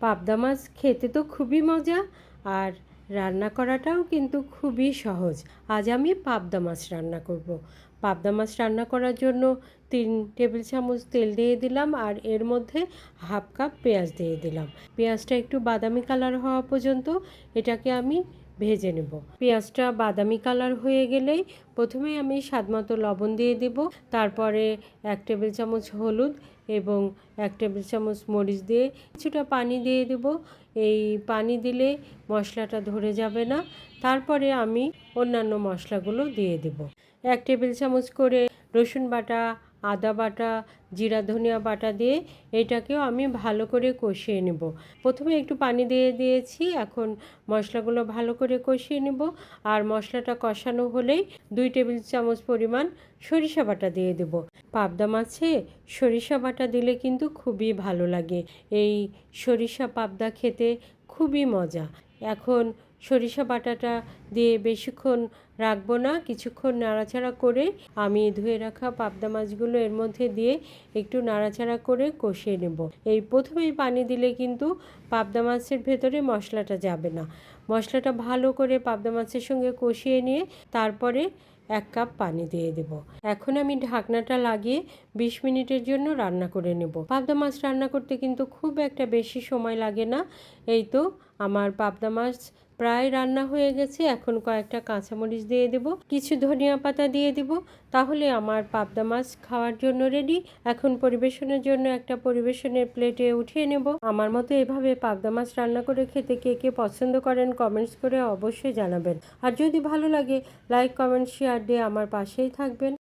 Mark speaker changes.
Speaker 1: পাবদা মাছ খেতে তো খুবই মজা, আর রান্না করাটাও কিন্তু খুবই সহজ। আজ আমি পাবদা মাছ রান্না করব। পাবদা মাছ রান্না করার জন্য 3 টেবিল চামচ তেল দিয়ে দিলাম, আর এর মধ্যে হাফ কাপ পেঁয়াজ দিয়ে দিলাম। পেঁয়াজটা একটু বাদামি কালার হওয়া পর্যন্ত এটাকে আমি ভেজে নেব। পেঁয়াজটা বাদামি কালার হয়ে গেলেই প্রথমে আমি স্বাদমতো লবণ দিয়ে দেব, তারপরে 1 টেবিল চামচ হলুদ এবং 1 টেবিল চামচ মরিচ দিয়ে কিছুটা পানি দিয়ে দেব। এই পানি দিলে মশলাটা ধরে যাবে না। তারপরে আমি অন্যান্য মশলাগুলো দিয়ে দেব। 1 টেবিল চামচ করে রসুন বাটা, আদা বাটা, জিরা ধনিয়া বাটা দিয়ে এটাকেও আমি ভালো করে কষিয়ে নেব। প্রথমে একটু পানি দিয়ে দিয়েছি, এখন মশলাগুলো ভালো করে কষিয়ে নেব। আর মশলাটা কষানো হলেই 2 টেবিল চামচ পরিমাণ সরিষা বাটা দিয়ে দেব। পাবদা মাছে সরিষা বাটা দিলে কিন্তু খুবই ভালো লাগে। এই সরিষা পাবদা খেতে খুবই মজা। এখন সরিষা বাটাটা দিয়ে বেশিক্ষণ রাখবো না, কিছুক্ষণ নাড়াচাড়া করে আমি ধুয়ে রাখা পাবদা মাছগুলো এর মধ্যে দিয়ে একটু নাড়াচাড়া করে কষিয়ে নেব। এই প্রথমেই পানি দিলে কিন্তু পাবদা মাছের ভেতরে মশলাটা যাবে না। মশলাটা ভালো করে পাবদা মাছের সঙ্গে কষিয়ে নিয়ে তারপরে 1 কাপ পানি দিয়ে দেব। এখন আমি ঢাকনাটা লাগিয়ে 20 মিনিটের জন্য রান্না করে নেব। পাবদা মাছ রান্না করতে কিন্তু খুব একটা বেশি সময় লাগে না। এই তো আমার পাবদা মাছ প্রায় রান্না হয়ে গেছে। এখন কয়েকটা কাঁচামরিচ দিয়ে দেব, কিছু ধনিয়া পাতা দিয়ে দেব, তাহলে আমার পাবদা মাছ খাওয়ার জন্য রেডি। এখন পরিবেশনের জন্য একটা পরিবেশনের প্লেটে উঠিয়ে নেব। আমার মতো এভাবে পাবদা মাছ রান্না করে খেতে কে কে পছন্দ করেন কমেন্টস করে অবশ্যই জানাবেন। আর যদি ভালো লাগে লাইক, কমেন্ট, শেয়ার দিয়ে আমার পাশেই থাকবেন।